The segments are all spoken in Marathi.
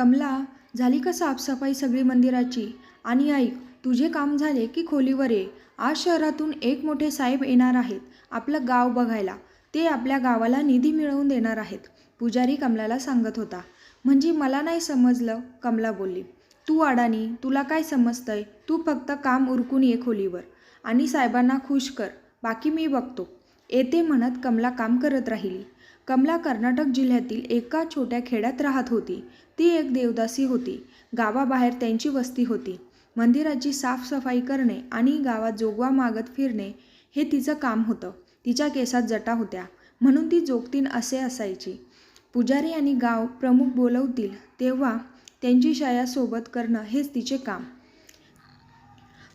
कमला, झाली का साफसफाई सगळी मंदिराची? आणि ऐक, तुझे काम झाले की खोलीवर ये. आज शहरातून एक मोठे साहेब येणार आहेत आपलं गाव बघायला. ते आपल्या गावाला निधी मिळवून देणार आहेत, पुजारी कमलाला सांगत होता. म्हणजे मला नाही समजलं, कमला बोलली. तू अडाणी, तुला काय समजतंय? तू फक्त काम उरकून ये खोलीवर आणि साहेबांना खुश कर, बाकी मी बघतो. येते म्हणत कमला काम करत राहिली. कमला कर्नाटक जिल्ह्यातील एका छोट्या खेड्यात राहत होती. ती एक देवदासी होती. गावाबाहेर त्यांची वस्ती होती. मंदिराची साफसफाई करणे आणि गावात जोगवा मागत फिरणे हे तिचं काम होतं. तिच्या केसात जटा होत्या, म्हणून ती जोगतीन असे असायची. पुजारी आणि गाव प्रमुख बोलवतील तेव्हा त्यांची शाया सोबत करणं हेच तिचे काम.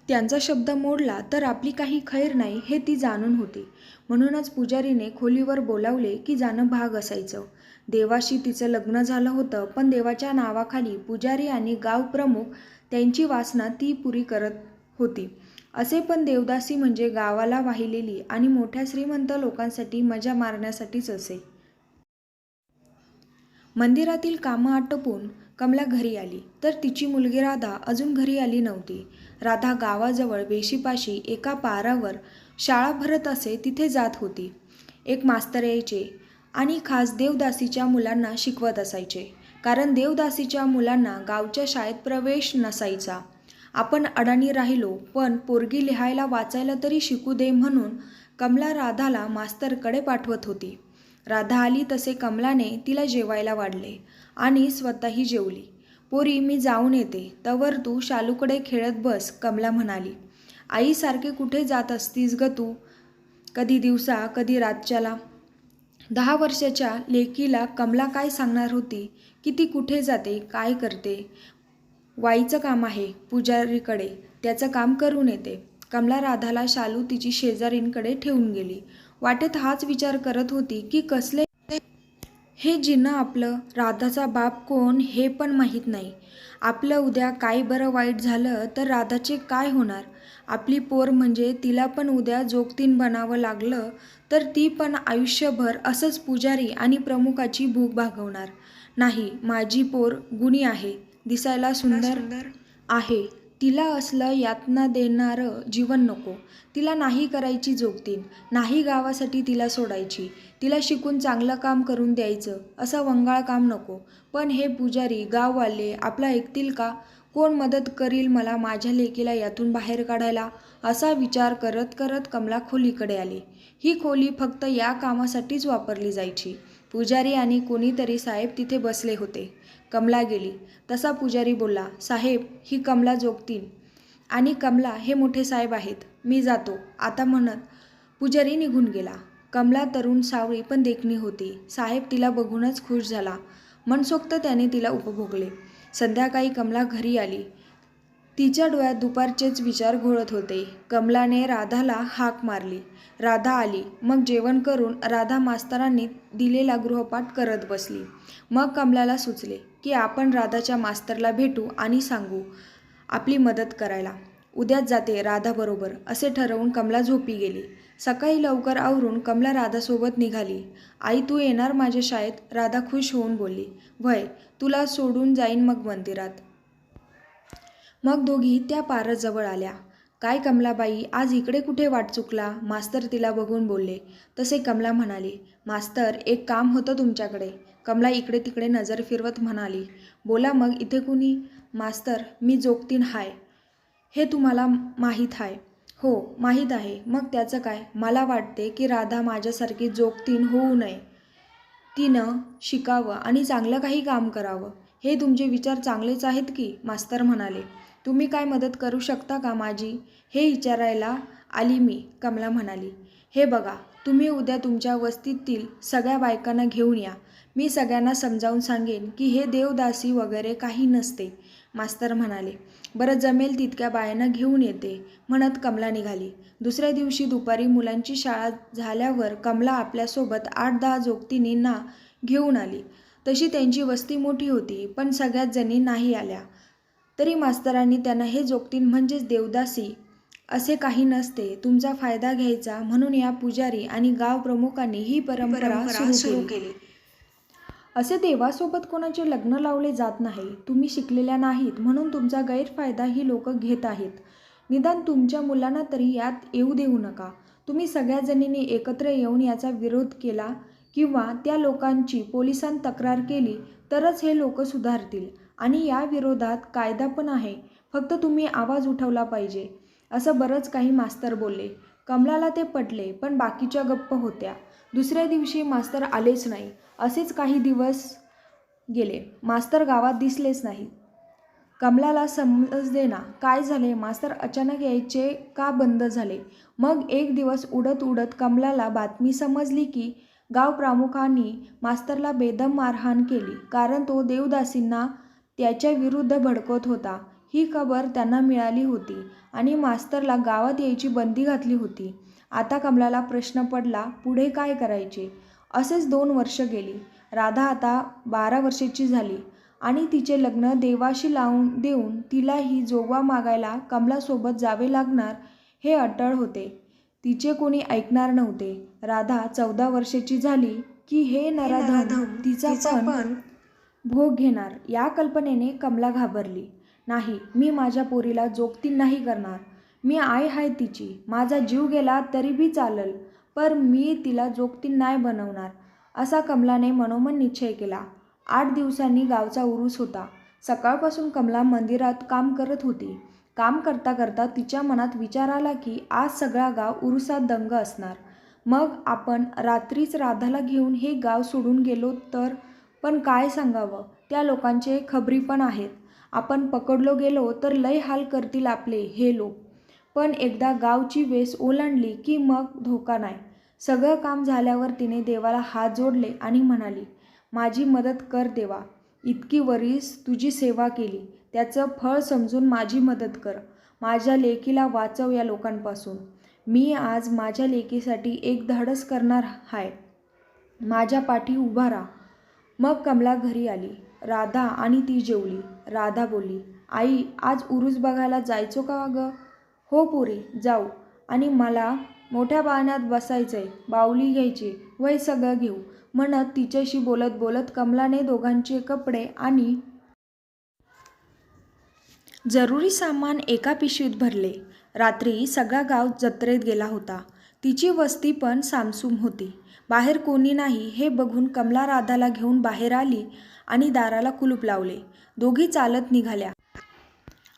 त्यांचा शब्द मोडला तर आपली काही खैर नाही हे ती जाणून होती. म्हणूनच पुजारीने खोलीवर बोलावले की जाणं भाग असायचं. देवाशी तिचं लग्न झालं होतं, पण देवाच्या नावाखाली पुजारी आणि गाव प्रमुख त्यांची वासना ती पुरी करत होती. असे पण देवदासी म्हणजे गावाला वाहिलेली आणि मोठ्या श्रीमंत लोकांसाठी मजा मारण्यासाठीच असे. मंदिरातील कामं आटोपून कमला घरी आली तर तिची मुलगी राधा अजून घरी आली नव्हती. राधा गावाजवळ वेशीपाशी एका पारावर शाळा भरत असे तिथे जात होती. एक मास्तर यायचे आणि खास देवदासीच्या मुलांना शिकवत असायचे, कारण देवदासीच्या मुलांना गावच्या शाळेत प्रवेश नसायचा. आपण अडाणी राहिलो, पण पोरगी लिहायला वाचायला तरी शिकू दे म्हणून कमला राधाला मास्तरकडे पाठवत होती. राधा आली तसे कमलाने तिला जेवायला वाढले आणि स्वतःही जेवली. पोरी, मी जाऊन येते, तवर तू शालूकडे खेळत बस, कमला म्हणाली. आईसारखे कुठे जात असतीस ग तू? कधी दिवसा कधी रातच्याला. 10 वर्षाच्या लेकीला कमला काय सांगणार होती की ती कुठे जाते, काय करते? वाईचं काम आहे पुजारीकडे, त्याचं काम करून येते. कमला राधाला शालू तिची शेजारींकडे ठेवून गेली. वाटेत हाच विचार करत होती की कसले हे जिनं आपलं. राधाचा बाप कोण हे पण माहीत नाही. आपलं उद्या काय बरं वाईट झालं तर राधाचे काय होणार? आपली पोर म्हणजे तिला पण उद्या जोगतीन बनावं लागलं तर ती पण आयुष्यभर असंच पुजारी आणि प्रमुखाची भूक भागवणार. नाही, माझी पोर गुणी आहे, दिसायला सुंदर आहे. तिला असलं यातना देणारं जीवन नको. तिला नाही करायची जोगतीन, नाही गावासाठी तिला सोडायची. तिला शिकून चांगलं काम करून द्यायचं, असं वंगाळ काम नको. पण हे पुजारी गाववाले आपलं ऐकतील का? कोण मदत करील मला माझ्या लेकीला यातून बाहेर काढायला? असा विचार करत करत कमला खोलीकडे आली. ही खोली फक्त या कामासाठीच वापरली जायची. पुजारी आणि कोणीतरी साहेब तिथे बसले होते. कमला गेली तसा पुजारी बोलला, साहेब, ही कमला जोगतीन आणि कमला हे मोठे साहेब आहेत, मी जातो आता म्हणत पुजारी निघून गेला. कमला तरुण सावळी पण देखणी होती. साहेब तिला बघूनच खुश झाला. मनसोक्त त्याने तिला उपभोगले. संध्याकाळी कमला घरी आली. तिच्या डोळ्यात दुपारचेच विचार घोळत होते. कमलाने राधाला हाक मारली. राधा आली. मग जेवण करून राधा मास्तरांनी दिलेला गृहपाठ करत बसली. मग कमलाला सुचले की आपण राधाच्या मास्तरला भेटू आणि सांगू आपली मदत करायला. उद्याच जाते राधाबरोबर, असे ठरवून कमला झोपी गेली. सकाळी लवकर आवरून कमला राधासोबत निघाली. आई, तू येणार माझ्या शाळेत? राधा खुश होऊन बोलली. व्हय, तुला सोडून जाईन मग मंदिरात. मग दोघी त्या पाराजवळ आल्या. काय कमलाबाई, आज इकडे कुठे वाट चुकला? मास्तर तिला बघून बोलले. तसे कमला म्हणाली, मास्तर, एक काम होतं तुमच्याकडे. कमला इकडे तिकडे नजर फिरवत म्हणाली. बोला मग, इथे कुणी? मास्तर, मी जोगतीन हाय, हे तुम्हाला माहीत आहे? हो, माहीत आहे. मग त्याचं काय? मला वाटते की राधा माझ्यासारखी जोगतीन होऊ नये. तिनं शिकावं आणि चांगलं काही काम करावं. हे तुमचे विचार चांगलेच आहेत की, मास्तर म्हणाले. तुम्ही काय मदत करू शकता का माझी, हे विचारायला आली मी, कमला म्हणाली. हे बघा, तुम्ही उद्या तुमच्या वस्तीतील सगळ्या बायकांना घेऊन या. मी सगळ्यांना समजावून सांगेन की हे देवदासी वगैरे काही नसते, मास्तर म्हणाले. बरं, जमेल तितक्या बायांना घेऊन येते, म्हणत कमला निघाली. दुसऱ्या दिवशी दुपारी मुलांची शाळा झाल्यावर कमला आपल्यासोबत 8-10 जोगतिनींना घेऊन आली. तशी त्यांची वस्ती मोठी होती, पण सगळ्याच जणी नाही आल्या. तरी मास्तरांनी त्यांना हे जोगतीन म्हणजेच देवदासी असे काही नसते, तुमचा फायदा घ्यायचा म्हणून या पुजारी आणि गाव प्रमुखांनी ही परंपरा सुरू केली. असे देवासोबत कोणाचे लग्न लावले जात नाही. तुम्ही शिकलेल्या नाहीत म्हणून तुमचा गैरफायदा ही लोक घेत आहेत. निदान तुमच्या मुलांना तरी यात येऊ देऊ नका. तुम्ही सगळ्या जणींनी एकत्र येऊन याचा विरोध केला किंवा त्या लोकांची पोलिसांत तक्रार केली तरच हे लोक सुधारतील. आणि या विरोधात कायदा पण आहे, फक्त तुम्ही आवाज उठवला पाहिजे, असं बरंच काही मास्तर बोलले. कमलाला ते पटले, पण बाकीच्या गप्प होत्या. दुसऱ्या दिवशी मास्तर आलेच नाही. असेच काही दिवस गेले. मास्तर गावात दिसलेच नाही. कमलाला समजेना काय झाले, मास्तर अचानक यायचे का बंद झाले. मग एक दिवस उडत उडत कमलाला बातमी समजली की गाव प्रमुखांनी मास्तरला बेदम मारहाण केली, कारण तो देवदासींना त्याच्या विरुद्ध भडकवत होता. ही खबर त्यांना मिळाली होती आणि मास्तरला गावात यायची बंदी घातली होती. आता कमलाला प्रश्न पडला, पुढे काय करायचे. असेच 2 वर्ष गेली. राधा आता 12 वर्षाची झाली आणि तिचे लग्न देवाशी लावून देऊन तिलाही जोगवा मागायला कमलासोबत जावे लागणार हे अटळ होते. तिचे कोणी ऐकणार नव्हते. राधा 14 वर्षाची झाली की हे नराधम तिचा पण भोग घेणार. या कल्पनेने कमला घाबरली. नाही, मी माझ्या पोरीला जोगती नाही करणार. मी आई आहे तिची. माझा जीव गेला तरी बी चालल, पर मी तिला जोगती नाही बनवणार, असा कमलाने मनोमन निश्चय केला. 8 दिवसांनी गावचा उरूस होता. सकाळपासून कमला मंदिरात काम करत होती. काम करता करता तिच्या मनात विचार आला की आज सगळा गाव उरुसात दंग असणार. मग आपण रात्रीच राधाला घेऊन हे गाव सोडून गेलो तर. पण काय सांगावं, त्या लोकांचे खबरी पण आहेत. आपण पकडलो गेलो तर लय हाल करतील आपले हे लोक. पण एकदा गावची वेस ओलांडली की मग धोका नाही. सगळं काम झाल्यावर तिने देवाला हात जोडले आणि म्हणाली, माझी मदत कर देवा. इतकी वरीस तुझी सेवा केली, त्याचं फळ समजून माझी मदत कर. माझ्या लेकीला वाचव या लोकांपासून. मी आज माझ्या लेकीसाठी एक धाडस करणार आहे. माझ्या पाठी उभा राहा. मग कमला घरी आली. राधा आणि ती जेवली. राधा बोलली, आई आज उरूस बघायला जायचो का गं? हो पोरी, जाऊ. आणि मला मोठ्या पाळण्यात बसायचंय, बाहुली घ्यायची, वय सगळं घेऊ, म्हणत तिच्याशी बोलत बोलत कमलाने दोघांचे कपडे आणि जरुरी सामान एका पिशवीत भरले. रात्री सगळा गाव जत्रेत गेला होता. तिची वस्ती पण सामसूम होती. बाहेर कोणी नाही हे बघून कमला राधाला घेऊन बाहेर आली आणि दाराला कुलूप लावले. दोघी चालत निघाल्या.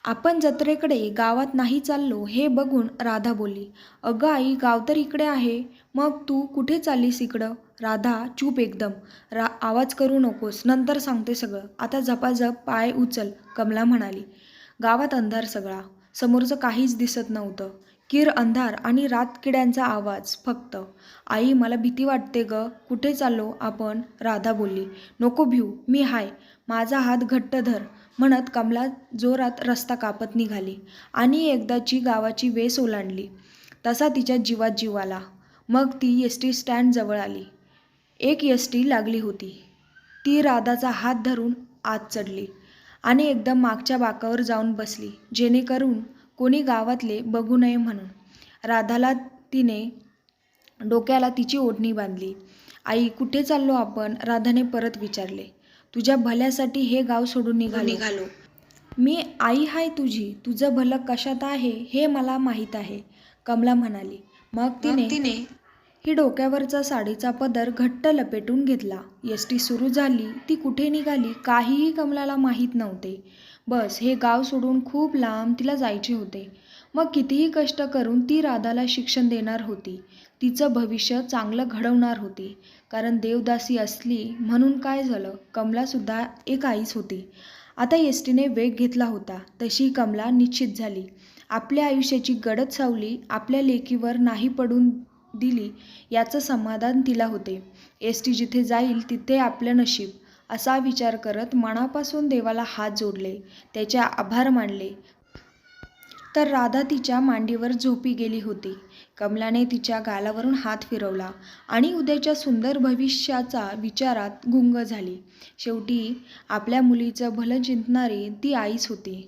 आपण जत्रेकडे गावात नाही चाललो हे बघून राधा बोलली, अगं आई, गाव तर इकडे आहे, मग तू कुठे चाललीस इकडं? राधा चूप एकदम. आवाज करू नकोस, नंतर सांगते सगळं. आता झपाझप पाय उचल, कमला म्हणाली. गावात अंधार सगळा. समोरचं काहीच दिसत नव्हतं. किर अंधार आणि रातकिड्यांचा आवाज फक्त. आई मला भीती वाटते ग. कुठे चाललो आपण? राधा बोलली. नको भिऊ, मी हाय. माझा हात घट्ट धर, म्हणत कमला जोरात रस्ता कापत निघाली आणि एकदाची गावाची वेस ओलांडली तसा तिच्या जीवात जीव आला. मग ती एसटी स्टँड जवळ आली. एक एसटी लागली होती. ती राधाचा हात धरून आत चढली आणि एकदम मागच्या बाकावर जाऊन बसली, जेणेकरून कोणी गावातले बघू नये म्हणून. राधाला तिने डोक्याला तिची ओढणी बांधली. आई कुठे चाललो आपण? राधाने परत विचारले. तुझ्या भल्यासाठी हे गाव सोडून निघालो. मी आई हाय तुझी. तुझं भलं कशात आहे हे मला माहीत आहे, कमला म्हणाली. मग तिने ही डोक्यावरचा साडीचा पदर घट्ट लपेटून घेतला. एसटी सुरू झाली. ती कुठे निघाली काहीही कमलाला माहीत नव्हते. बस हे गाव सोडून खूप लांब तिला जायचे होते. मग कितीही कष्ट करून ती राधाला शिक्षण देणार होती. तिचं भविष्य चांगलं घडवणार होती. कारण देवदासी असली म्हणून काय झालं, कमलासुद्धा एक आईच होती. आता एसटीने वेग घेतला होता तशी कमला निश्चित झाली. आपल्या आयुष्याची गडद सावली आपल्या लेकीवर नाही पडून दिली याचं समाधान तिला होते. एसटी जिथे जाईल तिथे आपलं नशीब, असा विचार करत मनापासून देवाला हात जोडले, त्याचे आभार मानले. तर राधा तिच्या मांडीवर झोपी गेली होती. कमलाने तिच्या गालावरून हात फिरवला आणि उद्याच्या सुंदर भविष्याचा विचारात गुंग झाली. शेवटी आपल्या मुलीचं भलं चिंतणारी ती आईच होती.